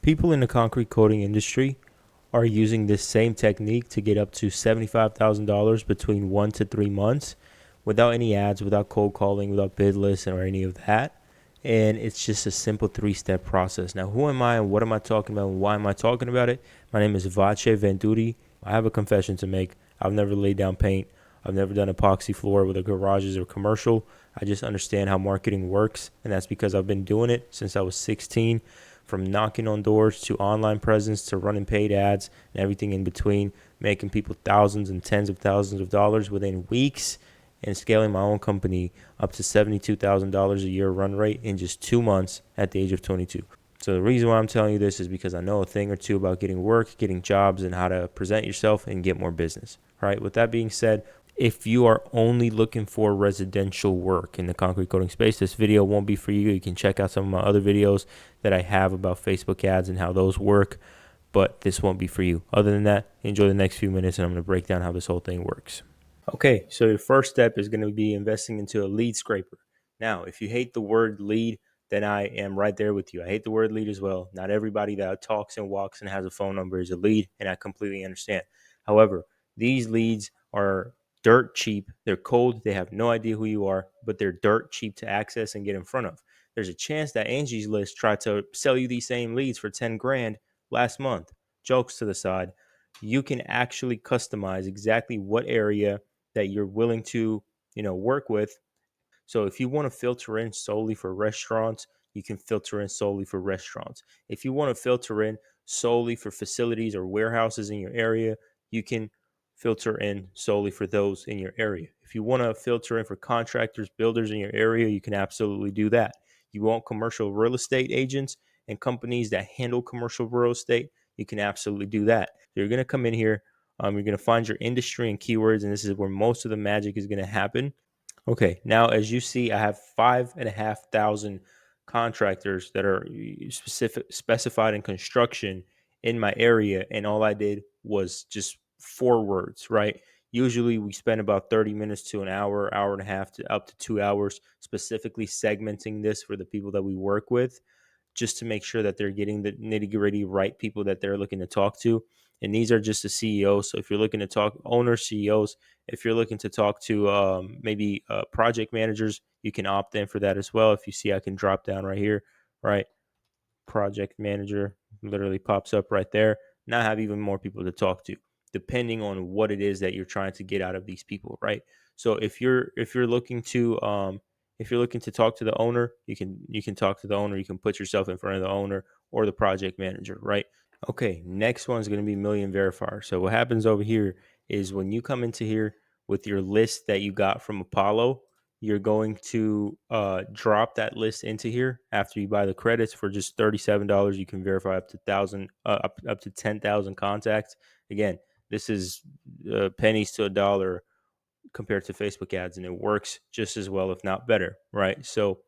People in the concrete coating industry are using this same technique to get up to $75,000 between 1 to 3 months without any ads, without cold calling, without bid lists, or any of that. And it's just a simple 3-step process. Now, who am I and what am I talking about and why am I talking about it? My name is Vace Venduri. I have a confession to make. I've never laid down paint. I've never done epoxy floor with a garages or commercial. I just understand how marketing works, and that's because I've been doing it since I was 16, from knocking on doors to online presence to running paid ads and everything in between, making people thousands and tens of thousands of dollars within weeks, and scaling my own company up to $72,000 a year run rate in just 2 months at the age of 22. So the reason why I'm telling you this is because I know a thing or two about getting work, getting jobs, and how to present yourself and get more business. All right. With that being said, if you are only looking for residential work in the concrete coating space, this video won't be for you. You can check out some of my other videos that I have about Facebook ads and how those work, but this won't be for you. Other than that, enjoy the next few minutes and I'm going to break down how this whole thing works. Okay, so your first step is going to be investing into a lead scraper. Now, if you hate the word lead, then I am right there with you. I hate the word lead as well. Not everybody that talks and walks and has a phone number is a lead, and I completely understand. However, these leads are dirt cheap. They're cold. They have no idea who you are, but they're dirt cheap to access and get in front of. There's a chance that Angie's List tried to sell you these same leads for 10 grand last month. Jokes to the side. You can actually customize exactly what area that you're willing to, work with. So if you want to filter in solely for restaurants, you can filter in solely for restaurants. If you want to filter in solely for facilities or warehouses in your area, you can filter in solely for those in your area. If you want to filter in for contractors, builders in your area, you can absolutely do that. You want commercial real estate agents and companies that handle commercial real estate, you can absolutely do that. So you're going to come in here, you're going to find your industry and keywords, and this is where most of the magic is going to happen. Okay, now as you see, I have 5,500 contractors that are specified in construction in my area, and all I did was just 4 words, right? Usually we spend about 30 minutes to an hour, hour and a half to up to 2 hours specifically segmenting this for the people that we work with, just to make sure that they're getting the nitty gritty right people that they're looking to talk to. And these are just the CEOs. So if you're looking to talk owners, CEOs, if you're looking to talk to maybe project managers, you can opt in for that as well. If you see, I can drop down right here, right? Project manager literally pops up right there. Now I have even more people to talk to, depending on what it is that you're trying to get out of these people, right? So if you're looking to talk to the owner, you can talk to the owner. You can put yourself in front of the owner or the project manager, right? Okay, next one's going to be million verifier. So what happens over here is when you come into here with your list that you got from Apollo, you're going to drop that list into here after you buy the credits for just $37. You can verify up to up to 10,000 contacts. Again, this is pennies to a dollar compared to Facebook ads, and it works just as well, if not better, right? So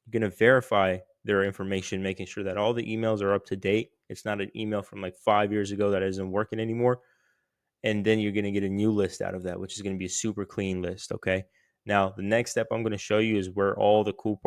you're going to verify their information, making sure that all the emails are up to date. It's not an email from like 5 years ago that isn't working anymore. And then you're going to get a new list out of that, which is going to be a super clean list. Okay. Now, the next step I'm going to show you is where all the cool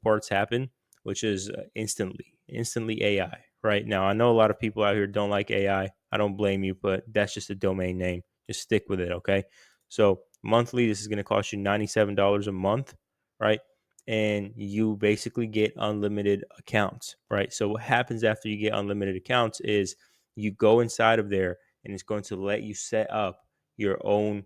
parts happen, which is instantly AI. Right now, I know a lot of people out here don't like AI. I don't blame you, but that's just a domain name. Just stick with it. Okay. So monthly, this is going to cost you $97 a month, right? And you basically get unlimited accounts, right? So what happens after you get unlimited accounts is you go inside of there and it's going to let you set up your own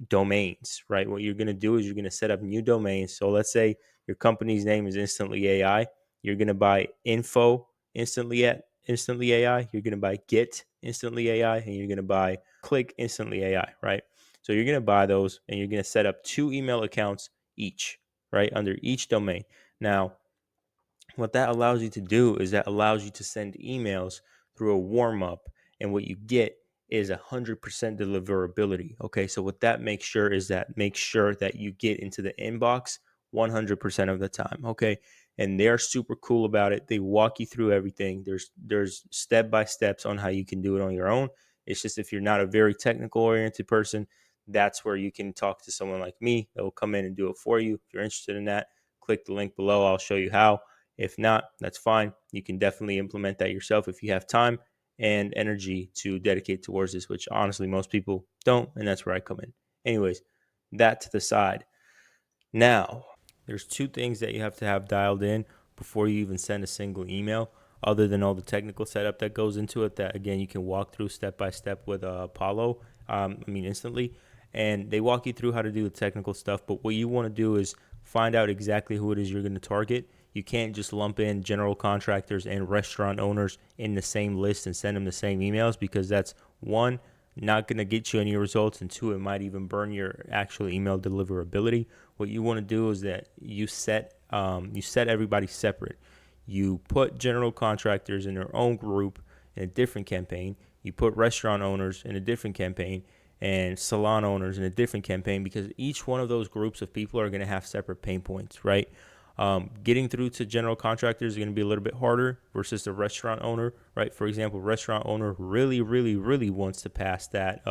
domains, right? What you're going to do is you're going to set up new domains. So let's say your company's name is Instantly AI. You're going to buy info instantly AI. You're going to buy get instantly AI, and you're going to buy click instantly AI, right? So you're going to buy those, and you're going to set up 2 email accounts each, right, under each domain. Now, what that allows you to do is that allows you to send emails through a warm up, and what you get is 100% deliverability. Okay, so what that makes sure is that make sure that you get into the inbox 100% of the time. Okay, and they're super cool about it. They walk you through everything. There's step by steps on how you can do it on your own. It's just if you're not a very technical oriented person, that's where you can talk to someone like me that will come in and do it for you. If you're interested in that, click the link below. I'll show you how. If not, that's fine. You can definitely implement that yourself if you have time and energy to dedicate towards this, which honestly most people don't, and that's where I come in. Anyways, that to the side. Now, there's two things that you have to have dialed in before you even send a single email, other than all the technical setup that goes into it, that again you can walk through step by step with Apollo, instantly. And they walk you through how to do the technical stuff, but what you want to do is find out exactly who it is you're going to target. You can't just lump in general contractors and restaurant owners in the same list and send them the same emails, because that's one, not going to get you any results, and two, it might even burn your actual email deliverability. What you want to do is that you set everybody separate. You put general contractors in their own group in a different campaign. You put restaurant owners in a different campaign, and salon owners in a different campaign, because each one of those groups of people are going to have separate pain points, right? Getting through to general contractors is going to be a little bit harder versus the restaurant owner, right? For example, restaurant owner really, really, really wants to pass that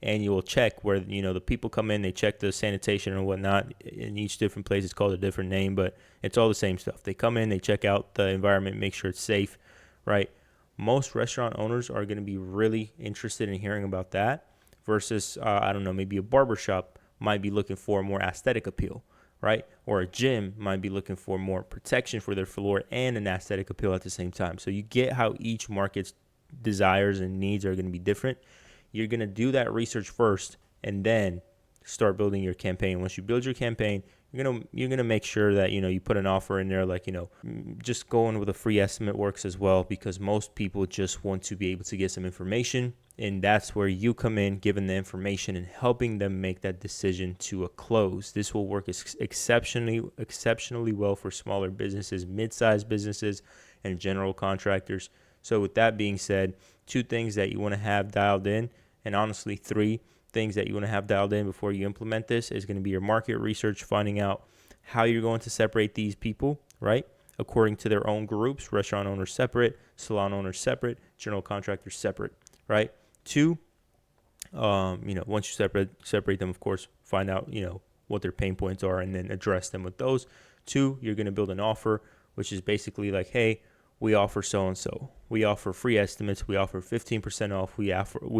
annual check where, the people come in, they check the sanitation and whatnot. In each different place, it's called a different name, but it's all the same stuff. They come in, they check out the environment, make sure it's safe, right? Most restaurant owners are going to be really interested in hearing about that versus, I don't know, maybe a barbershop might be looking for more aesthetic appeal, right? Or a gym might be looking for more protection for their floor and an aesthetic appeal at the same time. So you get how each market's desires and needs are going to be different. You're going to do that research first and then start building your campaign. Once you build your campaign, you're gonna make sure that you put an offer in there, like just going with a free estimate works as well, because most people just want to be able to get some information, and that's where you come in, giving the information and helping them make that decision to a close. This will work exceptionally well for smaller businesses, mid-sized businesses, and general contractors. So with that being said, two things that you want to have dialed in, and honestly three things that you want to have dialed in before you implement this, is going to be your market research, finding out how you're going to separate these people, right? According to their own groups, restaurant owners separate, salon owners separate, general contractors separate, right? Two, once you separate them, of course, find out, what their pain points are and then address them with those. Two, you're going to build an offer, which is basically like, hey, we offer so-and-so. We offer free estimates. We offer 15% off. We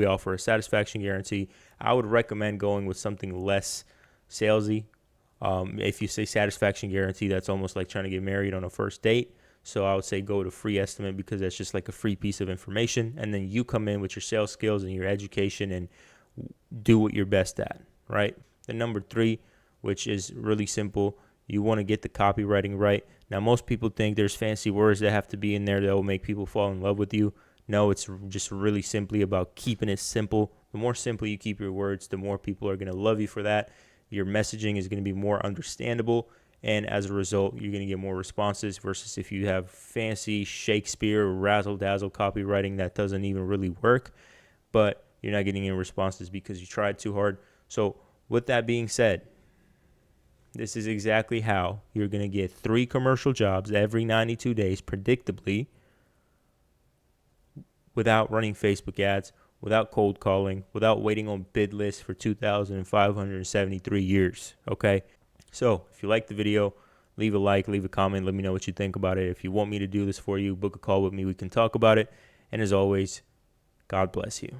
offer a satisfaction guarantee. I would recommend going with something less salesy. If you say satisfaction guarantee, that's almost like trying to get married on a first date. So I would say go with a free estimate, because that's just like a free piece of information. And then you come in with your sales skills and your education and do what you're best at, right? The number three, which is really simple, you want to get the copywriting right. Now, most people think there's fancy words that have to be in there that will make people fall in love with you. No, it's just really simply about keeping it simple. The more simple you keep your words, the more people are going to love you for that. Your messaging is going to be more understandable, and as a result, you're going to get more responses, versus if you have fancy Shakespeare or razzle-dazzle copywriting that doesn't even really work, but you're not getting any responses because you tried too hard. So with that being said, this is exactly how you're going to get 3 commercial jobs every 92 days predictably, without running Facebook ads, without cold calling, without waiting on bid lists for 2,573 years, okay? So if you like the video, leave a like, leave a comment, let me know what you think about it. If you want me to do this for you, book a call with me, we can talk about it. And as always, God bless you.